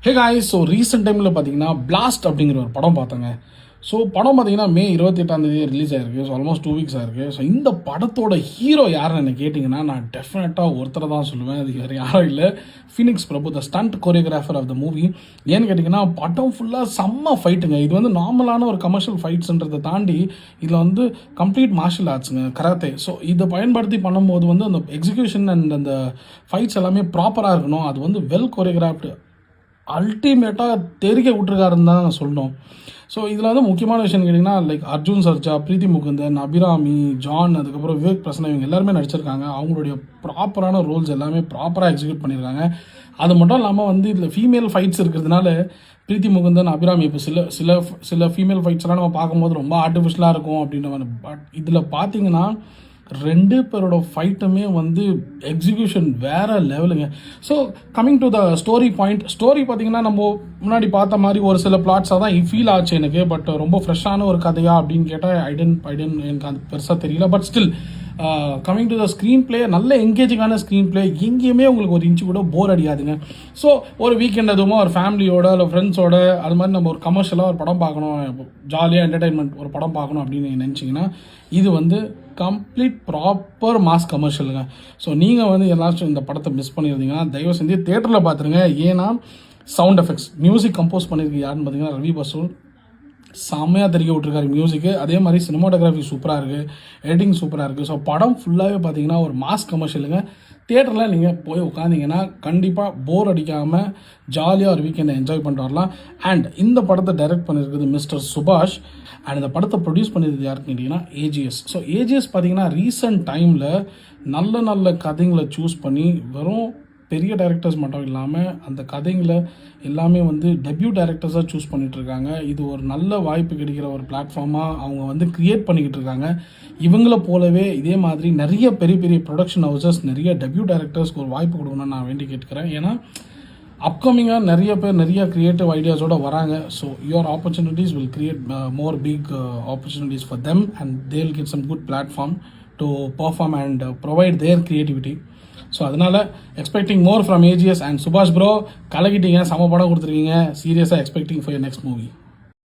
Hey guys, so recent டைமில் பார்த்தீங்கன்னா blast அப்படிங்கிற ஒரு படம் பார்த்தேங்க. ஸோ படம் பார்த்தீங்கன்னா மே 28 ரிலீஸ் ஆயிருக்கு. ஸோ ஆல்மோஸ்ட் 2 வீக்ஸ் ஆயிருக்கு. ஸோ இந்த படத்தோட ஹீரோ யாருன்னு என்ன கேட்டிங்கன்னா, நான் டெஃபினட்டாக ஒருத்தரை தான் சொல்லுவேன். அது வேறு யாரும் இல்லை, Phoenix Prabhu, the stunt choreographer of the movie. ஏன்னு கேட்டிங்கன்னா, படம் ஃபுல்லாக செம்ம ஃபைட்டுங்க. இது வந்து நார்மலான ஒரு கமர்ஷியல் ஃபைட்ஸ்ன்றதை தாண்டி இதில் வந்து கம்ப்ளீட் மார்ஷியல் ஆர்ட்ஸுங்க, கராத்தே. ஸோ இதை பயன்படுத்தி பண்ணும்போது வந்து அந்த எக்ஸிக்யூஷன் அண்ட் அந்த ஃபைட்ஸ் எல்லாமே ப்ராப்பராக இருக்கணும். அது வந்து வெல் கோரியோகிராஃப்டு, அல்டிமேட்டாக தெரிக்க விட்டுருக்காருன்னு தான் நான் சொல்லணும். ஸோ இதில் வந்து முக்கியமான விஷயம் கேட்டிங்கன்னா, லைக் அர்ஜுன் சர்ஜா, பிரீத்தி முகுந்தன், அபிராமி, ஜான், அதுக்கப்புறம் விவேக் பிரசன்னா, இவங்க எல்லாருமே நடிச்சிருக்காங்க. அவங்களுடைய ப்ராப்பரான ரோல்ஸ் எல்லாமே ப்ராப்பராக எக்ஸிக்யூட் பண்ணியிருக்காங்க. அது மட்டும் இல்லாமல் வந்து இதில் ஃபீமேல் ஃபைட்ஸ் இருக்கிறதுனால பிரீத்தி முகுந்தன், அபிராமி, இப்போ சில ஃபீமேல் ஃபைட்ஸ்லாம் நம்ம பார்க்கும்போது ரொம்ப ஆர்டிஃபிஷியலாக இருக்கும் அப்படின்ற மாதிரி. பட் இதில் பார்த்தீங்கன்னா 2 பேரோட ஃபைட்டுமே வந்து எக்ஸிக்யூஷன் வேறு லெவலுங்க. So coming to the story point, story பார்த்தீங்கன்னா நம்ம முன்னாடி பார்த்த மாதிரி ஒரு சில பிளாட்ஸாக தான் ஃபீல் ஆச்சு எனக்கு. பட் ரொம்ப ஃப்ரெஷ்ஷான ஒரு கதையா அப்படின்னு கேட்டால் ஐடன் எனக்கு அது பெருசாக தெரியல. But still coming to the screen play, நல்ல என்கேஜிங்கான ஸ்க்ரீன் பிளே. எங்கேயுமே உங்களுக்கு ஒரு இன்ச்சு கூட போர் அடிக்காதுங்க. ஸோ ஒரு வீக்கெண்ட் அதுவும் ஒரு ஃபேமிலியோட இல்லை ஃப்ரெண்ட்ஸோட அது மாதிரி நம்ம ஒரு கமர்ஷியலாக ஒரு படம் பார்க்கணும், ஜாலியாக என்டர்டைன்மெண்ட் ஒரு படம் பார்க்கணும் அப்படின்னு நீங்கள் நினச்சிங்கன்னா, இது வந்து கம்ப்ளீட் ப்ராப்பர் மாஸ் கமர்ஷியலுங்க. ஸோ நீங்கள் வந்து எல்லாச்சும் இந்த படத்தை மிஸ் பண்ணியிருந்தீங்கன்னா தயவு செஞ்சு தேட்டரில் பார்த்துருங்க. ஏன்னா சவுண்ட் எஃபெக்ட்ஸ், மியூசிக் கம்போஸ் பண்ணியிருக்கு யாருன்னு பார்த்தீங்கன்னா ரவி பசூல். செம்மையாக தெரிவிக்க விட்டுருக்காரு மியூசிக்கு. அதே மாதிரி சினிமாட்டோகிராஃபி சூப்பராக இருக்குது, எடிட்டிங் சூப்பராக இருக்குது. ஸோ படம் ஃபுல்லாகவே பார்த்தீங்கன்னா ஒரு மாஸ் கமர்ஷியலுங்க. தியேட்டரில் நீங்கள் போய் உட்காந்திங்கன்னா கண்டிப்பாக போர் அடிக்காமல் ஜாலியாக ஒரு வீக்கெண்டை என்ஜாய் பண்ணிட்டு வரலாம். அண்ட் இந்த படத்தை டைரக்ட் பண்ணியிருக்குது மிஸ்டர் சுபாஷ். அண்ட் இந்த படத்தை ப்ரொடியூஸ் பண்ணியிருக்குது யாருன்னு கேட்டிங்கன்னா ஏஜிஎஸ். ஸோ ஏஜிஎஸ் பார்த்தீங்கன்னா ரீசெண்ட் டைமில் நல்ல கதைங்களை சூஸ் பண்ணி வெறும் பெரிய டைரக்டர்ஸ் மட்டும் இல்லாமல் அந்த கதைங்களை எல்லாமே வந்து டெபியூ டைரக்டர்ஸாக சூஸ் பண்ணிகிட்ருக்காங்க. இது ஒரு நல்ல வாய்ப்பு கிடைக்கிற ஒரு பிளாட்ஃபார்மாக அவங்க வந்து க்ரியேட் பண்ணிக்கிட்டு இருக்காங்க. இவங்கள போலவே இதே மாதிரி நிறைய பெரிய ப்ரொடக்ஷன் ஹவுசஸ் நிறைய டெபியூ டைரக்டர்ஸ்க்கு ஒரு வாய்ப்பு கொடுக்கணும்னு நான் வேண்டி கேட்டுக்கிறேன். ஏன்னா அப்கமிங்காக நிறைய பேர் நிறைய க்ரியேட்டிவ் ஐடியாஸோடு வராங்க. So your opportunities will create more big opportunities for them and they will get some good platform to perform and provide their creativity. So அதனால் expecting more from AGS and சுபாஷ் ப்ரோ. கலக்கிட்டீங்க, சம படம் கொடுத்துருக்கீங்க. சீரியஸாக expecting for your next movie.